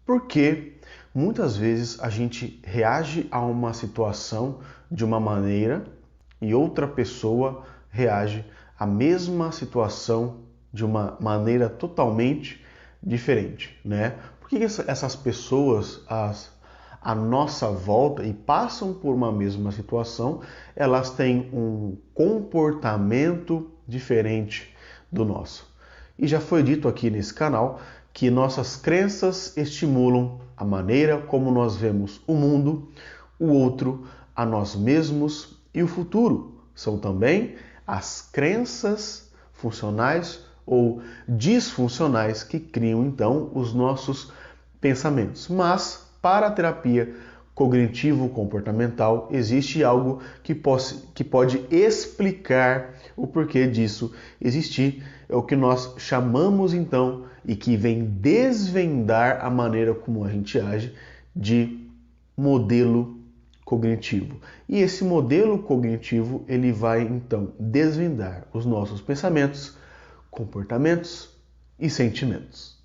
Porque muitas vezes a gente reage a uma situação de uma maneira e outra pessoa reage à mesma situação de uma maneira totalmente diferente, né? Por que essas pessoas à nossa volta e passam por uma mesma situação, elas têm um comportamento diferente do nosso? E já foi dito aqui nesse canal que nossas crenças estimulam a maneira como nós vemos o mundo, o outro, a nós mesmos e o futuro. São também as crenças funcionais ou disfuncionais que criam então os nossos pensamentos. Mas para a terapia cognitivo-comportamental existe algo que pode explicar o porquê disso existir. É o que nós chamamos então e que vem desvendar a maneira como a gente age de modelo cognitivo. E esse modelo cognitivo ele vai então desvendar os nossos pensamentos, comportamentos e sentimentos.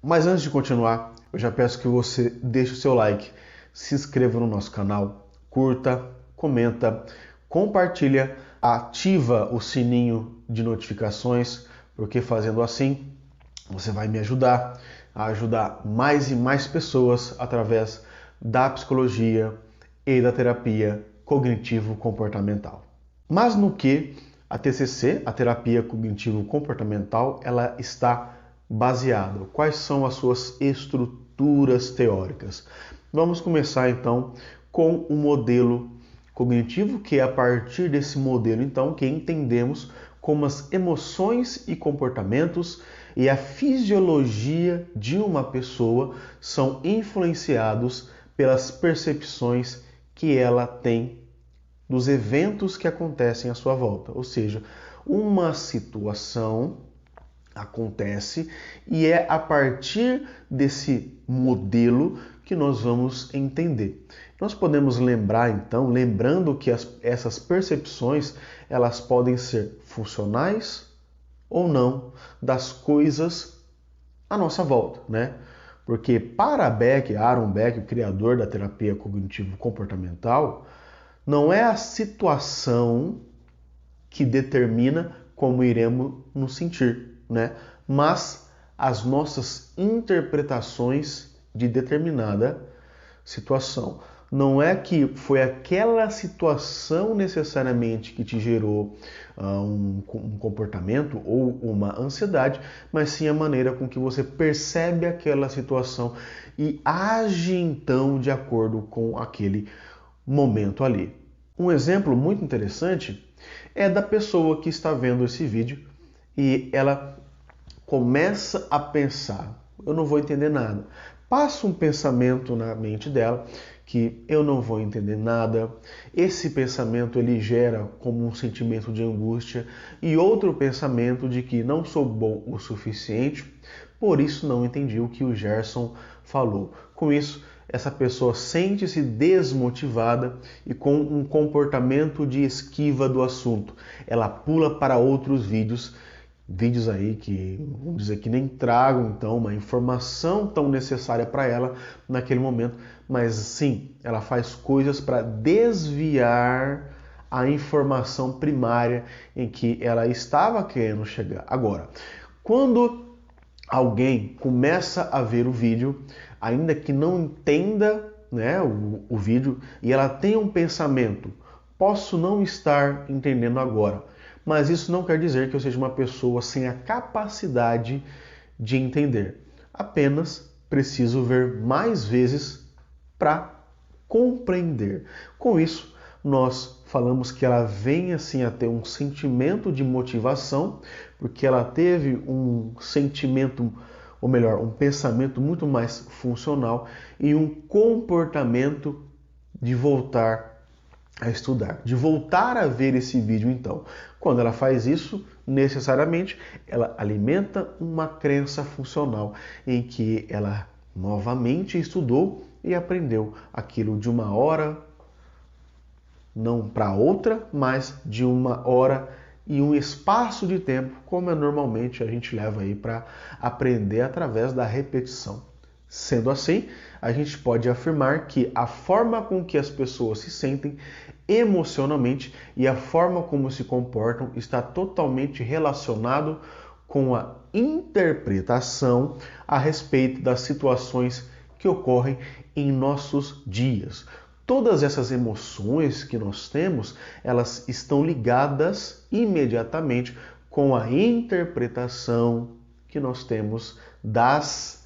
Mas antes de continuar, eu já peço que você deixe o seu like, se inscreva no nosso canal, curta, comenta, compartilha, ativa o sininho de notificações, porque fazendo assim você vai me ajudar a ajudar mais e mais pessoas através da psicologia e da terapia cognitivo-comportamental. Mas no que a TCC, a terapia cognitivo-comportamental, ela está baseada? Quais são as suas estruturas teóricas? Vamos começar então com o modelo cognitivo, que é a partir desse modelo então que entendemos como as emoções e comportamentos e a fisiologia de uma pessoa são influenciados pelas percepções que ela tem dos eventos que acontecem à sua volta. Ou seja, uma situação acontece e é a partir desse modelo que nós vamos entender. Nós podemos lembrar então, lembrando que essas percepções elas podem ser funcionais ou não das coisas à nossa volta, né? Porque para Aaron Beck, o criador da terapia cognitivo-comportamental, não é a situação que determina como iremos nos sentir, né? Mas as nossas interpretações de determinada situação. Não é que foi aquela situação necessariamente que te gerou um comportamento ou uma ansiedade, mas sim a maneira com que você percebe aquela situação e age então de acordo com aquele momento ali. Um exemplo muito interessante é da pessoa que está vendo esse vídeo e ela começa a pensar, eu não vou entender nada. Passa um pensamento na mente dela que eu não vou entender nada. Esse pensamento ele gera como um sentimento de angústia e outro pensamento de que não sou bom o suficiente, por isso não entendi o que o Gerson falou. Com isso, essa pessoa sente-se desmotivada e com um comportamento de esquiva do assunto. Ela pula para outros vídeos aí que, vamos dizer, que nem tragam então uma informação tão necessária para ela naquele momento, mas sim, ela faz coisas para desviar a informação primária em que ela estava querendo chegar. Agora, quando alguém começa a ver o vídeo, ainda que não entenda, né, o vídeo, e ela tem um pensamento, posso não estar entendendo agora, mas isso não quer dizer que eu seja uma pessoa sem a capacidade de entender. Apenas preciso ver mais vezes para compreender. Com isso, nós falamos que ela vem assim a ter um sentimento de motivação, porque ela teve um sentimento, ou melhor, um pensamento muito mais funcional e um comportamento de voltar a estudar, de voltar a ver esse vídeo então. Quando ela faz isso, necessariamente, ela alimenta uma crença funcional em que ela novamente estudou e aprendeu aquilo de uma hora, não para outra, mas de uma hora e um espaço de tempo, como é normalmente a gente leva aí para aprender através da repetição. Sendo assim, a gente pode afirmar que a forma com que as pessoas se sentem emocionalmente e a forma como se comportam está totalmente relacionado com a interpretação a respeito das situações que ocorrem em nossos dias. Todas essas emoções que nós temos, elas estão ligadas imediatamente com a interpretação que nós temos das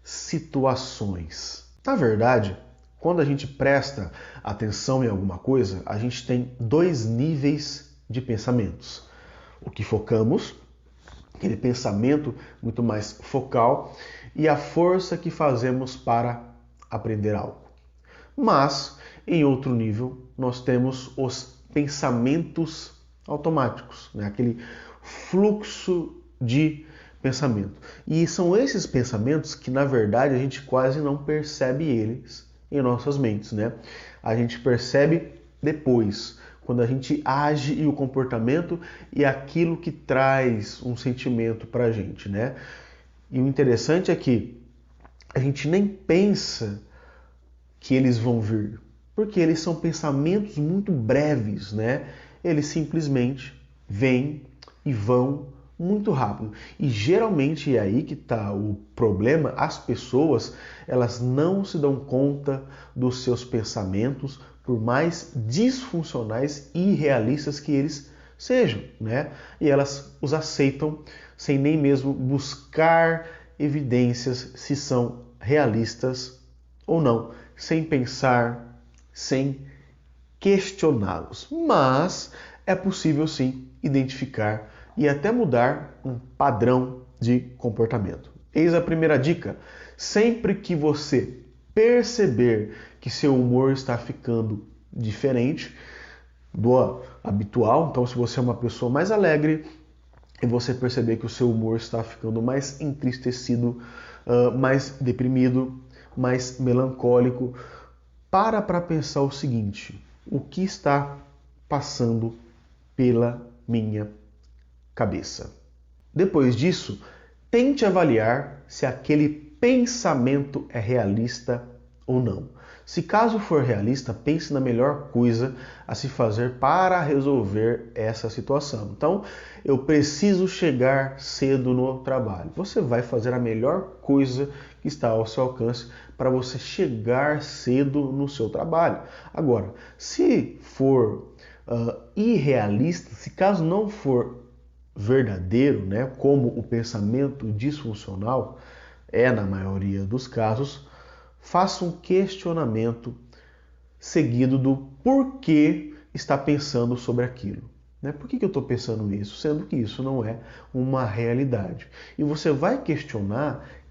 situações. Na verdade, quando a gente presta atenção em alguma coisa, a gente tem dois níveis de pensamentos. O que focamos, aquele pensamento muito mais focal, e a força que fazemos para aprender algo. Mas, em outro nível, nós temos os pensamentos automáticos, né? Aquele fluxo de pensamento. E são esses pensamentos que, na verdade, a gente quase não percebe eles em nossas mentes, né? A gente percebe depois, quando a gente age e o comportamento e aquilo que traz um sentimento para a gente, né? E o interessante é que a gente nem pensa que eles vão vir, porque eles são pensamentos muito breves, né? Eles simplesmente vêm e vão muito rápido. E geralmente é aí que está o problema. As pessoas, elas não se dão conta dos seus pensamentos, por mais disfuncionais e irrealistas que eles sejam, né? E elas os aceitam sem nem mesmo buscar evidências se são realistas ou não, sem pensar, sem questioná-los. Mas é possível sim identificar e até mudar um padrão de comportamento. Eis a primeira dica: sempre que você perceber que seu humor está ficando diferente do habitual, então se você é uma pessoa mais alegre e você perceber que o seu humor está ficando mais entristecido, mais deprimido, mais melancólico, para pensar o seguinte: o que está passando pela minha cabeça? Depois disso, tente avaliar se aquele pensamento é realista ou não. Se caso for realista, pense na melhor coisa a se fazer para resolver essa situação. Então, eu preciso chegar cedo no trabalho. Você vai fazer a melhor coisa que está ao seu alcance para você chegar cedo no seu trabalho. Agora, se for irrealista, se caso não for verdadeiro, né, como o pensamento disfuncional é na maioria dos casos, faça um questionamento seguido do porquê está pensando sobre aquilo. Né? Por que eu estou pensando isso, sendo que isso não é uma realidade? E você vai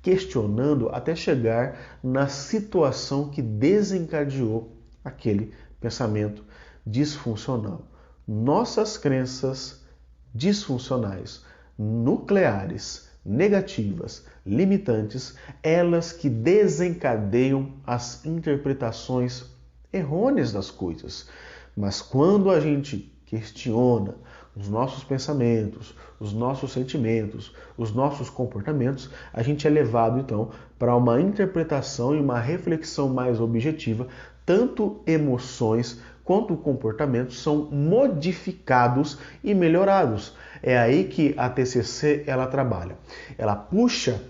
questionando até chegar na situação que desencadeou aquele pensamento disfuncional. Nossas crenças disfuncionais, nucleares, negativas, limitantes, elas que desencadeiam as interpretações errôneas das coisas. Mas quando a gente questiona os nossos pensamentos, os nossos sentimentos, os nossos comportamentos, a gente é levado então para uma interpretação e uma reflexão mais objetiva. Tanto emoções quanto comportamentos são modificados e melhorados. É aí que a TCC ela trabalha. Ela puxa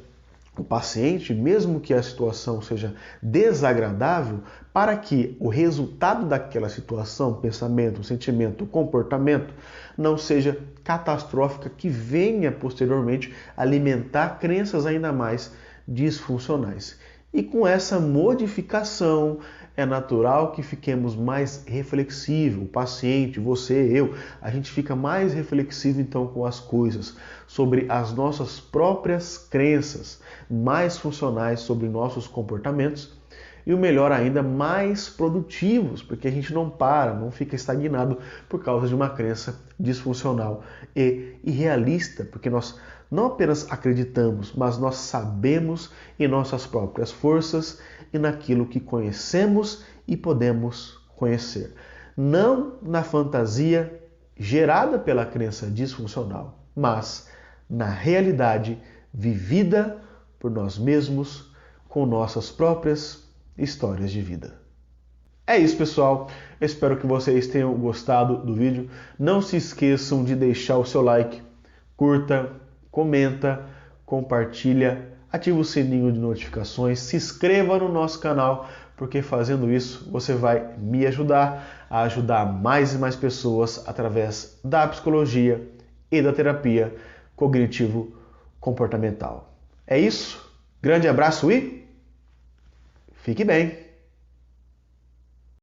o paciente, mesmo que a situação seja desagradável, para que o resultado daquela situação, pensamento, sentimento, comportamento, não seja catastrófica, que venha posteriormente alimentar crenças ainda mais disfuncionais. E com essa modificação, é natural que fiquemos mais reflexivos. O paciente, você, eu, a gente fica mais reflexivo então com as coisas, sobre as nossas próprias crenças, mais funcionais sobre nossos comportamentos e o melhor ainda, mais produtivos, porque a gente não para, não fica estagnado por causa de uma crença disfuncional e irrealista, porque nós não apenas acreditamos, mas nós sabemos em nossas próprias forças e naquilo que conhecemos e podemos conhecer. Não na fantasia gerada pela crença disfuncional, mas na realidade vivida por nós mesmos, com nossas próprias histórias de vida. É isso, pessoal. Eu espero que vocês tenham gostado do vídeo. Não se esqueçam de deixar o seu like, curta, comenta, compartilha, ativa o sininho de notificações, se inscreva no nosso canal, porque fazendo isso você vai me ajudar a ajudar mais e mais pessoas através da psicologia e da terapia cognitivo-comportamental. É isso. Grande abraço e fique bem!